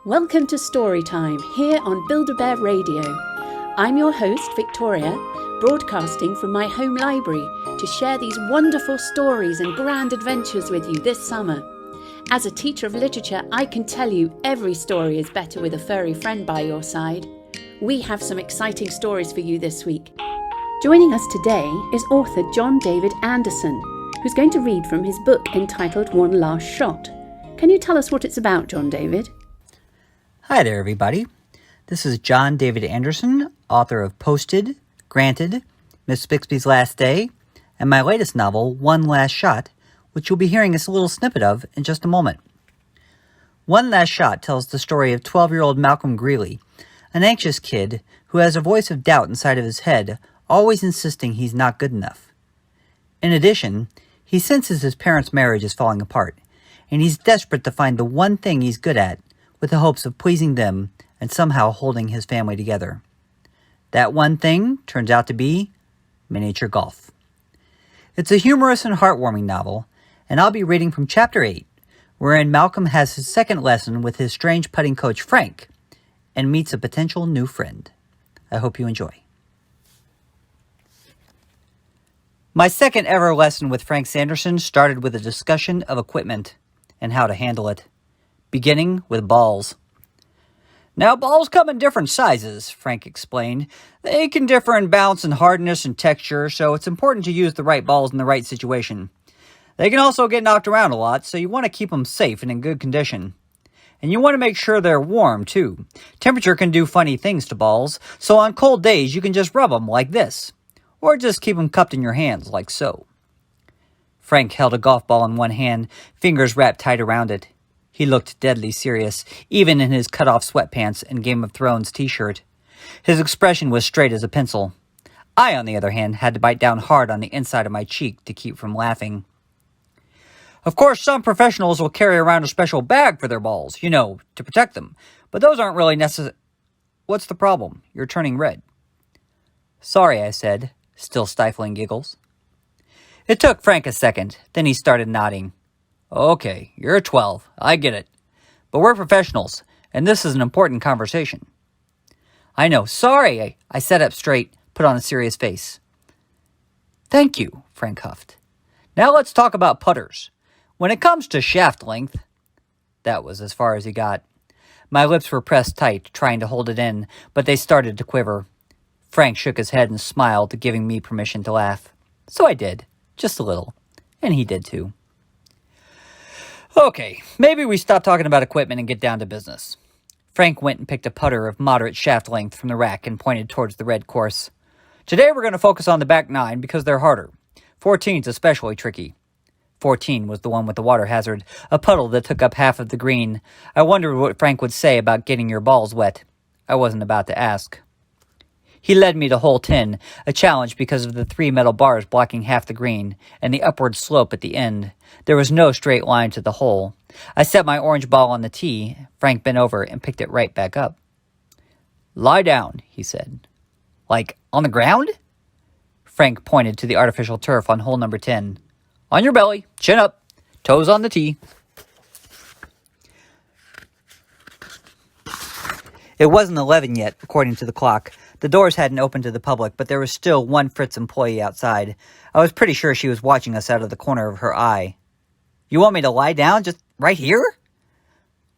Welcome to Storytime here on Build-A-Bear Radio. I'm your host, Victoria, broadcasting from my home library to share these wonderful stories and grand adventures with you this summer. As a teacher of literature, I can tell you every story is better with a furry friend by your side. We have some exciting stories for you this week. Joining us today is author John David Anderson, who's going to read from his book entitled One Last Shot. Can you tell us what it's about, John David? Hi there, everybody. This is John David Anderson, author of Posted, Granted, Miss Bixby's Last Day, and my latest novel, One Last Shot, which you'll be hearing a little snippet of in just a moment. One Last Shot tells the story of 12-year-old Malcolm Greeley, an anxious kid who has a voice of doubt inside of his head, always insisting he's not good enough. In addition, he senses his parents' marriage is falling apart, and he's desperate to find the one thing he's good at, with the hopes of pleasing them and somehow holding his family together. That one thing turns out to be miniature golf. It's a humorous and heartwarming novel, and I'll be reading from Chapter 8, wherein Malcolm has his second lesson with his strange putting coach Frank, and meets a potential new friend. I hope you enjoy. My second ever lesson with Frank Sanderson started with a discussion of equipment and how to handle it, beginning with balls. Now, balls come in different sizes, Frank explained. They can differ in bounce and hardness and texture, so it's important to use the right balls in the right situation. They can also get knocked around a lot, so you want to keep them safe and in good condition. And you want to make sure they're warm, too. Temperature can do funny things to balls, so on cold days you can just rub them like this, or just keep them cupped in your hands like so. Frank held a golf ball in one hand, fingers wrapped tight around it. He looked deadly serious, even in his cut-off sweatpants and Game of Thrones t-shirt. His expression was straight as a pencil. I, on the other hand, had to bite down hard on the inside of my cheek to keep from laughing. Of course, some professionals will carry around a special bag for their balls, to protect them. But those aren't really necessary. What's the problem? You're turning red. Sorry, I said, still stifling giggles. It took Frank a second, then he started nodding. Okay, you're 12. I get it. But we're professionals, and this is an important conversation. I know. Sorry, I sat up straight, put on a serious face. Thank you, Frank huffed. Now let's talk about putters. When it comes to shaft length... That was as far as he got. My lips were pressed tight, trying to hold it in, but they started to quiver. Frank shook his head and smiled, giving me permission to laugh. So I did, just a little, and he did too. Okay, maybe we stop talking about equipment and get down to business. Frank went and picked a putter of moderate shaft length from the rack and pointed towards the red course. Today we're going to focus on the back 9 because they're harder. 14's especially tricky. 14 was the one with the water hazard, a puddle that took up half of the green. I wondered what Frank would say about getting your balls wet. I wasn't about to ask. He led me to hole 10, a challenge because of the 3 metal bars blocking half the green, and the upward slope at the end. There was no straight line to the hole. I set my orange ball on the tee. Frank bent over and picked it right back up. Lie down, he said. Like, on the ground? Frank pointed to the artificial turf on hole number 10. On your belly, chin up, toes on the tee. It wasn't 11 yet, according to the clock. The doors hadn't opened to the public, but there was still one Fritz employee outside. I was pretty sure she was watching us out of the corner of her eye. You want me to lie down just right here?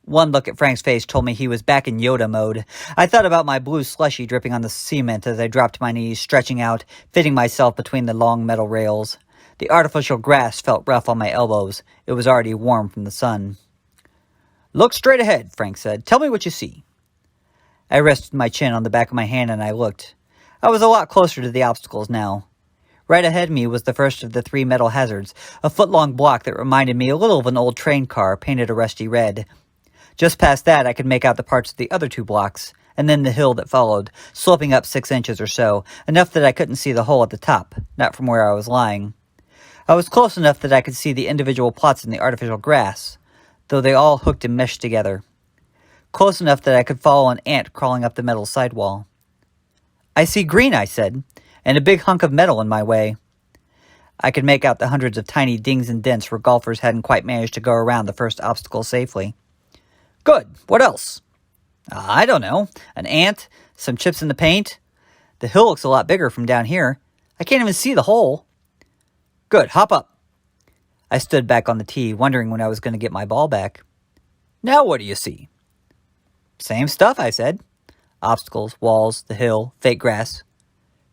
One look at Frank's face told me he was back in Yoda mode. I thought about my blue slushie dripping on the cement as I dropped to my knees, stretching out, fitting myself between the long metal rails. The artificial grass felt rough on my elbows. It was already warm from the sun. Look straight ahead, Frank said. Tell me what you see. I rested my chin on the back of my hand and I looked. I was a lot closer to the obstacles now. Right ahead of me was the first of the 3 metal hazards, a foot-long block that reminded me a little of an old train car painted a rusty red. Just past that I could make out the parts of the other 2 blocks, and then the hill that followed, sloping up 6 inches or so, enough that I couldn't see the hole at the top, not from where I was lying. I was close enough that I could see the individual plots in the artificial grass, though they all hooked and meshed together. Close enough that I could follow an ant crawling up the metal sidewall. I see green, I said, and a big hunk of metal in my way. I could make out the hundreds of tiny dings and dents where golfers hadn't quite managed to go around the first obstacle safely. Good. What else? I don't know. An ant? Some chips in the paint? The hill looks a lot bigger from down here. I can't even see the hole. Good, hop up. I stood back on the tee, wondering when I was going to get my ball back. Now what do you see? Same stuff, I said. Obstacles, walls, the hill, fake grass.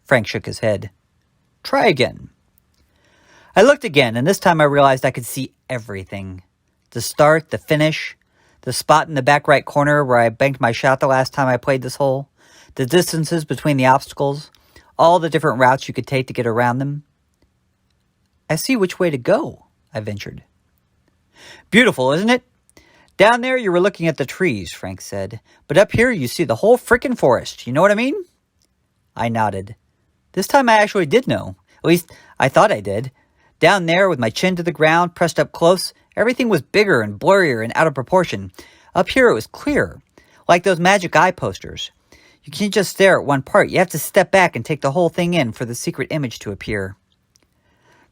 Frank shook his head. Try again. I looked again, and this time I realized I could see everything. The start, the finish, the spot in the back right corner where I banked my shot the last time I played this hole, the distances between the obstacles, all the different routes you could take to get around them. I see which way to go, I ventured. Beautiful, isn't it? Down there you were looking at the trees, Frank said, but up here you see the whole frickin' forest. You know what I mean? I nodded. This time I actually did know. At least, I thought I did. Down there, with my chin to the ground, pressed up close, everything was bigger and blurrier and out of proportion. Up here it was clear, like those magic eye posters. You can't just stare at one part. You have to step back and take the whole thing in for the secret image to appear.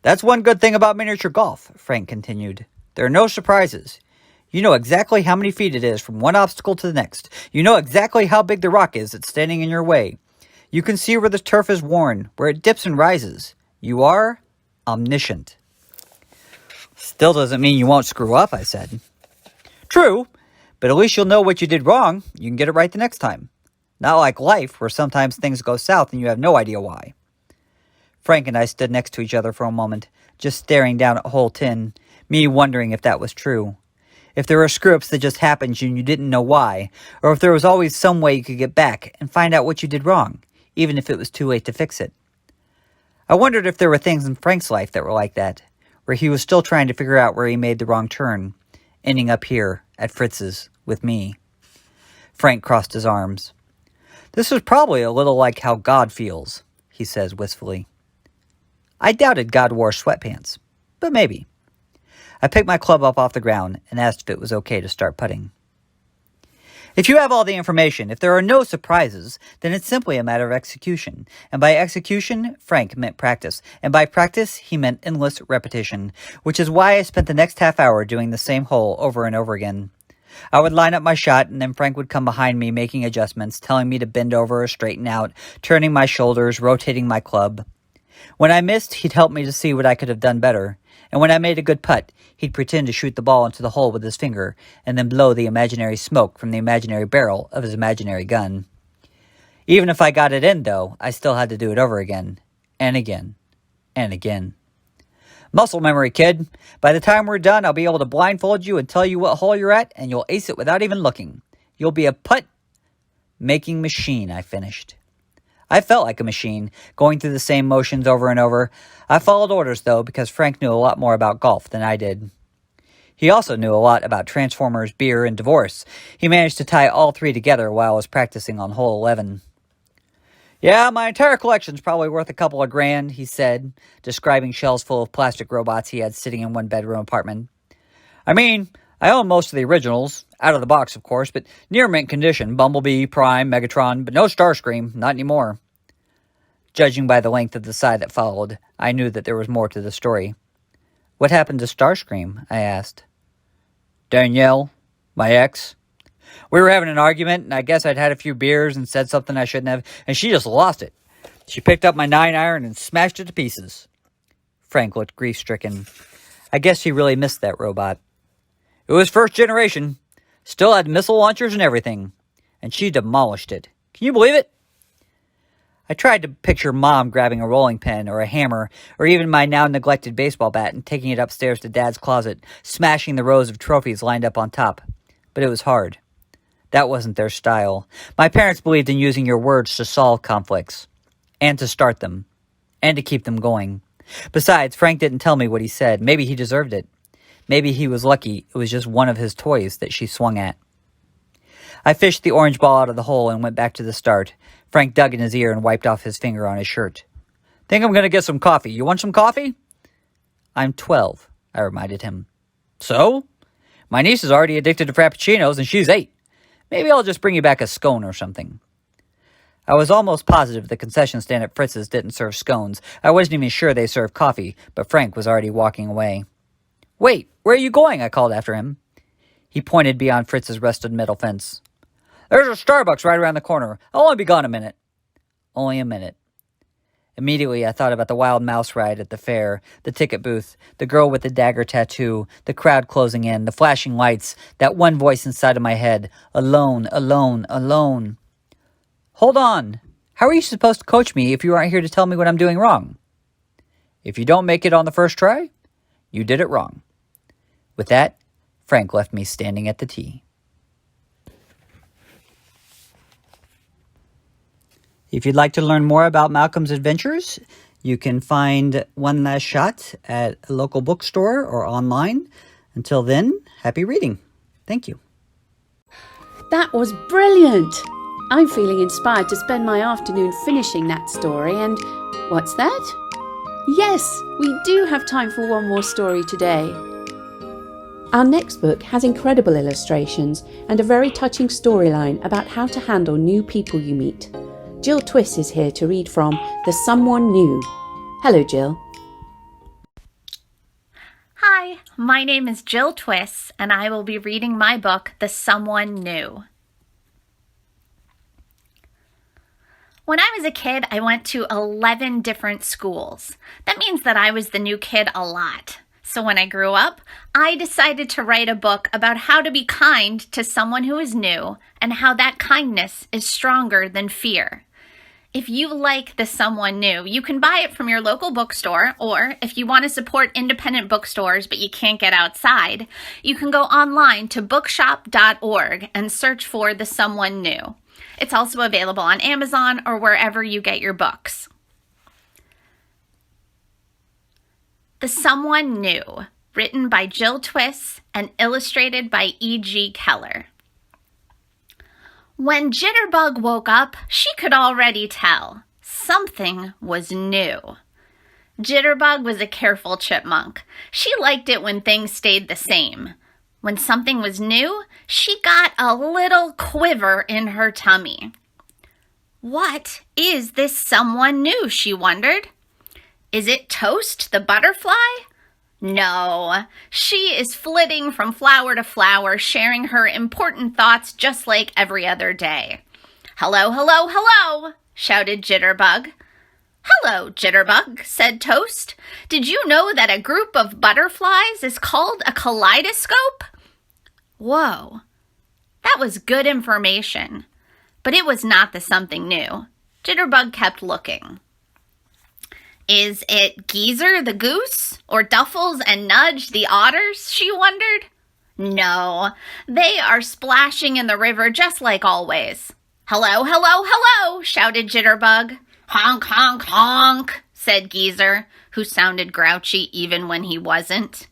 That's one good thing about miniature golf, Frank continued. There are no surprises. You know exactly how many feet it is from one obstacle to the next. You know exactly how big the rock is that's standing in your way. You can see where the turf is worn, where it dips and rises. You are omniscient. Still doesn't mean you won't screw up, I said. True, but at least you'll know what you did wrong. You can get it right the next time. Not like life, where sometimes things go south and you have no idea why. Frank and I stood next to each other for a moment, just staring down at hole 10, me wondering if that was true. If there were screw-ups that just happened and you didn't know why, or if there was always some way you could get back and find out what you did wrong, even if it was too late to fix it. I wondered if there were things in Frank's life that were like that, where he was still trying to figure out where he made the wrong turn, ending up here at Fritz's with me. Frank crossed his arms. This was probably a little like how God feels, he says wistfully. I doubted God wore sweatpants, but maybe. I picked my club up off the ground and asked if it was okay to start putting. If you have all the information, if there are no surprises, then it's simply a matter of execution. And by execution, Frank meant practice. And by practice, he meant endless repetition, which is why I spent the next half hour doing the same hole over and over again. I would line up my shot, and then Frank would come behind me making adjustments, telling me to bend over or straighten out, turning my shoulders, rotating my club. When I missed, he'd help me to see what I could have done better. And when I made a good putt, he'd pretend to shoot the ball into the hole with his finger and then blow the imaginary smoke from the imaginary barrel of his imaginary gun. Even if I got it in, though, I still had to do it over again, and again, and again. Muscle memory, kid. By the time we're done, I'll be able to blindfold you and tell you what hole you're at, and you'll ace it without even looking. You'll be a putt-making machine, I finished. I felt like a machine, going through the same motions over and over. I followed orders, though, because Frank knew a lot more about golf than I did. He also knew a lot about Transformers, beer, and divorce. He managed to tie all three together while I was practicing on hole 11. Yeah, my entire collection's probably worth a couple of grand, he said, describing shelves full of plastic robots he had sitting in one bedroom apartment. I mean, I own most of the originals, out of the box, of course, but near mint condition, Bumblebee, Prime, Megatron, but no Starscream, not anymore. Judging by the length of the sigh that followed, I knew that there was more to the story. What happened to Starscream? I asked. Danielle, my ex. We were having an argument, and I guess I'd had a few beers and said something I shouldn't have, and she just lost it. She picked up my 9-iron and smashed it to pieces. Frank looked grief-stricken. I guess he really missed that robot. It was first generation. Still had missile launchers and everything. And she demolished it. Can you believe it? I tried to picture Mom grabbing a rolling pin or a hammer or even my now-neglected baseball bat and taking it upstairs to Dad's closet, smashing the rows of trophies lined up on top. But it was hard. That wasn't their style. My parents believed in using your words to solve conflicts. And to start them. And to keep them going. Besides, Frank didn't tell me what he said. Maybe he deserved it. Maybe he was lucky it was just one of his toys that she swung at. I fished the orange ball out of the hole and went back to the start. Frank dug in his ear and wiped off his finger on his shirt. Think I'm going to get some coffee. You want some coffee? I'm 12, I reminded him. So? My niece is already addicted to frappuccinos and she's 8. Maybe I'll just bring you back a scone or something. I was almost positive the concession stand at Fritz's didn't serve scones. I wasn't even sure they served coffee, but Frank was already walking away. Wait, where are you going? I called after him. He pointed beyond Fritz's rusted metal fence. There's a Starbucks right around the corner. I'll only be gone a minute. Only a minute. Immediately, I thought about the wild mouse ride at the fair, the ticket booth, the girl with the dagger tattoo, the crowd closing in, the flashing lights, that one voice inside of my head. Alone, alone, alone. Hold on. How are you supposed to coach me if you aren't here to tell me what I'm doing wrong? If you don't make it on the first try, you did it wrong. With that, Frank left me standing at the tee. If you'd like to learn more about Malcolm's adventures, you can find One Last Shot at a local bookstore or online. Until then, happy reading. Thank you. That was brilliant! I'm feeling inspired to spend my afternoon finishing that story and... what's that? Yes, we do have time for one more story today. Our next book has incredible illustrations and a very touching storyline about how to handle new people you meet. Jill Twiss is here to read from The Someone New. Hello, Jill. Hi, my name is Jill Twiss, and I will be reading my book, The Someone New. When I was a kid, I went to 11 different schools. That means that I was the new kid a lot. So when I grew up, I decided to write a book about how to be kind to someone who is new and how that kindness is stronger than fear. If you like The Someone New, you can buy it from your local bookstore, or if you want to support independent bookstores but you can't get outside, you can go online to bookshop.org and search for The Someone New. It's also available on Amazon or wherever you get your books. The Someone New, written by Jill Twiss and illustrated by E.G. Keller. When Jitterbug woke up, she could already tell something was new. Jitterbug was a careful chipmunk. She liked it when things stayed the same. When something was new, she got a little quiver in her tummy. What is this someone new, she wondered. Is it Toast the butterfly? No, she is flitting from flower to flower, sharing her important thoughts just like every other day. Hello, hello, hello, shouted Jitterbug. Hello, Jitterbug, said Toast. Did you know that a group of butterflies is called a kaleidoscope? Whoa, that was good information. But it was not the something new. Jitterbug kept looking. Is it Geezer the goose or Duffles and Nudge the otters, she wondered? No, they are splashing in the river just like always. Hello, hello, hello, shouted Jitterbug. Honk, honk, honk, said Geezer, who sounded grouchy even when he wasn't.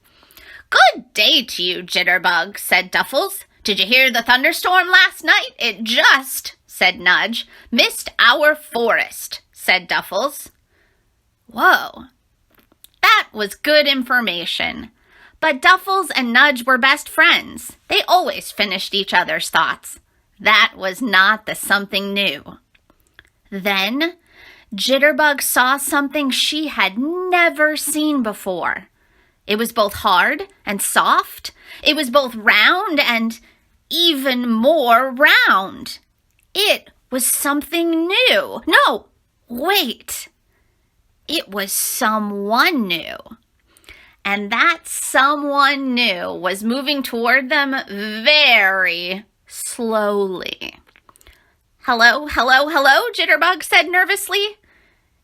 Good day to you, Jitterbug, said Duffles. Did you hear the thunderstorm last night? It just, said Nudge, missed our forest, said Duffles. Whoa, that was good information. But Duffles and Nudge were best friends. They always finished each other's thoughts. That was not the something new. Then, Jitterbug saw something she had never seen before. It was both hard and soft. It was both round and even more round. It was something new. No, wait. It was someone new. And that someone new was moving toward them very slowly. Hello, hello, hello, Jitterbug said nervously.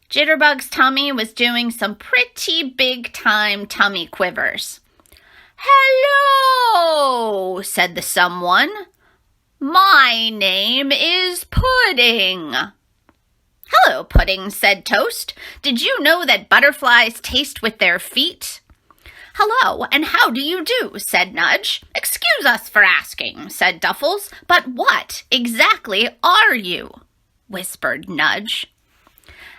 Jitterbug's tummy was doing some pretty big-time tummy quivers. Hello, said the someone. My name is Pudding. Hello, Pudding, said Toast. Did you know that butterflies taste with their feet? Hello, and how do you do, said Nudge. Excuse us for asking, said Duffles, but what exactly are you? Whispered Nudge.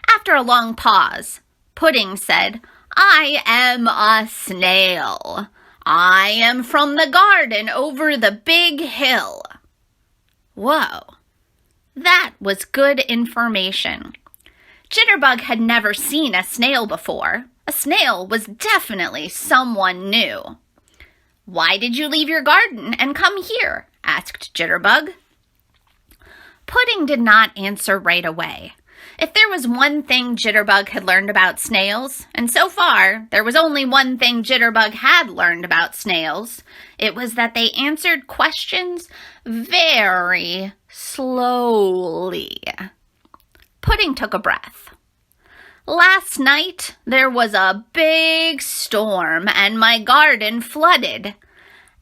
After a long pause, Pudding said, I am a snail. I am from the garden over the big hill. Whoa. That was good information. Jitterbug had never seen a snail before. A snail was definitely someone new. Why did you leave your garden and come here? Asked Jitterbug. Pudding did not answer right away. If there was one thing Jitterbug had learned about snails, and so far there was only one thing Jitterbug had learned about snails, it was that they answered questions very slowly. Pudding took a breath. Last night there was a big storm and my garden flooded.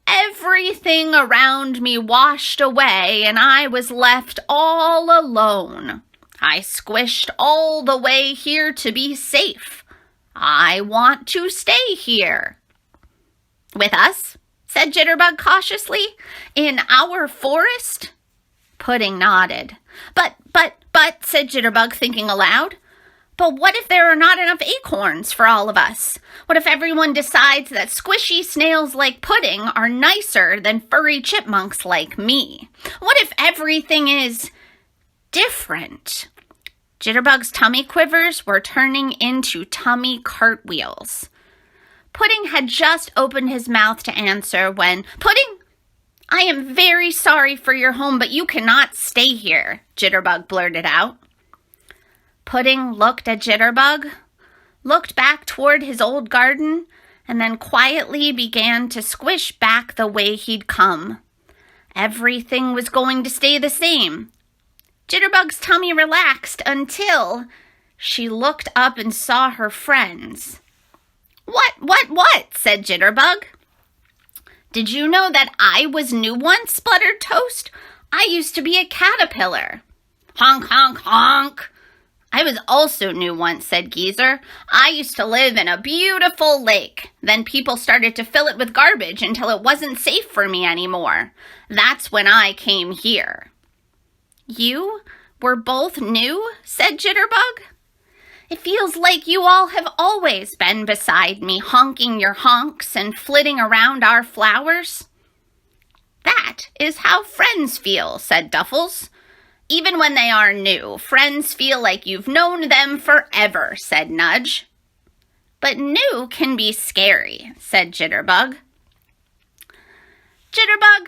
Everything around me washed away and I was left all alone. I squished all the way here to be safe. I want to stay here. With us? Said Jitterbug cautiously. In our forest? Pudding nodded. But, said Jitterbug, thinking aloud. But what if there are not enough acorns for all of us? What if everyone decides that squishy snails like Pudding are nicer than furry chipmunks like me? What if everything is different? Jitterbug's tummy quivers were turning into tummy cartwheels. Pudding had just opened his mouth to answer when, Pudding, I am very sorry for your home, but you cannot stay here, Jitterbug blurted out. Pudding looked at Jitterbug, looked back toward his old garden, and then quietly began to squish back the way he'd come. Everything was going to stay the same. Jitterbug's tummy relaxed until she looked up and saw her friends. What? Said Jitterbug. Did you know that I was new once, spluttered Toast? I used to be a caterpillar. Honk, honk, honk. I was also new once, said Geezer. I used to live in a beautiful lake. Then people started to fill it with garbage until it wasn't safe for me anymore. That's when I came here. You were both new, said Jitterbug. It feels like you all have always been beside me, honking your honks and flitting around our flowers. That is how friends feel, said Duffles. Even when they are new, friends feel like you've known them forever, said Nudge. But new can be scary, said Jitterbug. Jitterbug,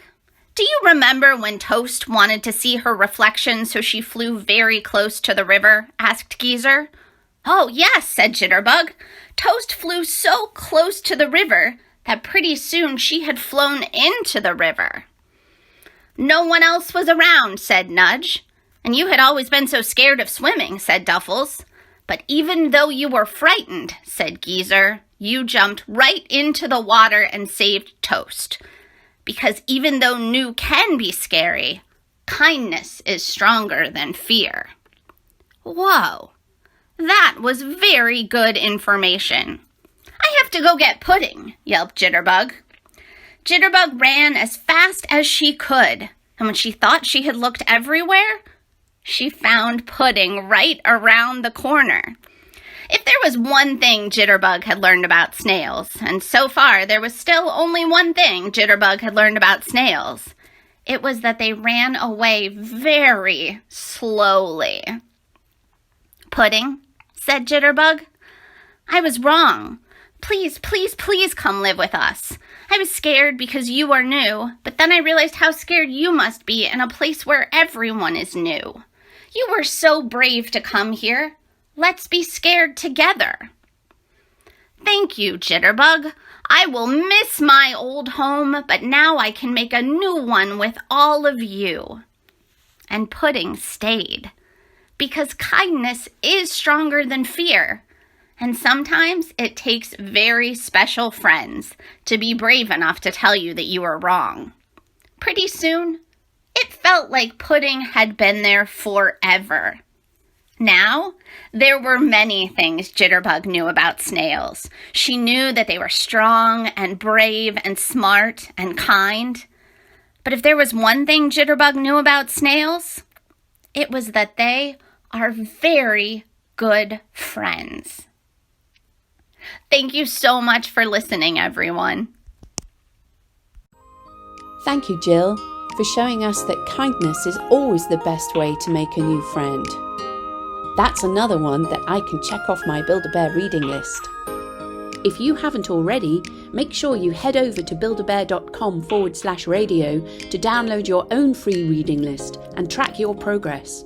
do you remember when Toast wanted to see her reflection so she flew very close to the river? Asked Geezer. Oh, yes, said Jitterbug. Toast flew so close to the river that pretty soon she had flown into the river. No one else was around, said Nudge. And you had always been so scared of swimming, said Duffles. But even though you were frightened, said Geezer, you jumped right into the water and saved Toast. Because even though new can be scary, kindness is stronger than fear. Whoa, that was very good information. I have to go get Pudding, yelped Jitterbug. Jitterbug ran as fast as she could, and when she thought she had looked everywhere, she found Pudding right around the corner. If there was one thing Jitterbug had learned about snails, and so far there was still only one thing Jitterbug had learned about snails, it was that they ran away very slowly. Pudding, said Jitterbug, I was wrong. Please, please, please come live with us. I was scared because you are new, but then I realized how scared you must be in a place where everyone is new. You were so brave to come here. Let's be scared together. Thank you, Jitterbug. I will miss my old home, but now I can make a new one with all of you. And Pudding stayed, because kindness is stronger than fear, and sometimes it takes very special friends to be brave enough to tell you that you are wrong. Pretty soon, it felt like Pudding had been there forever. Now, there were many things Jitterbug knew about snails. She knew that they were strong and brave and smart and kind. But if there was one thing Jitterbug knew about snails, it was that they are very good friends. Thank you so much for listening, everyone. Thank you, Jill, for showing us that kindness is always the best way to make a new friend. That's another one that I can check off my Build-A-Bear reading list. If you haven't already, make sure you head over to buildabear.com/radio to download your own free reading list and track your progress.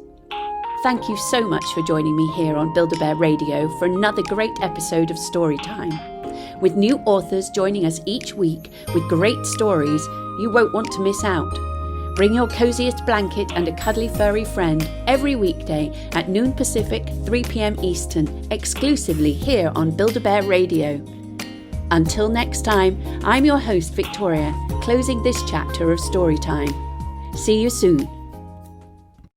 Thank you so much for joining me here on Build-A-Bear Radio for another great episode of Storytime. With new authors joining us each week with great stories you won't want to miss out. Bring your coziest blanket and a cuddly furry friend every weekday at noon Pacific, 3 p.m. Eastern, exclusively here on Build-A-Bear Radio. Until next time, I'm your host, Victoria, closing this chapter of Storytime. See you soon.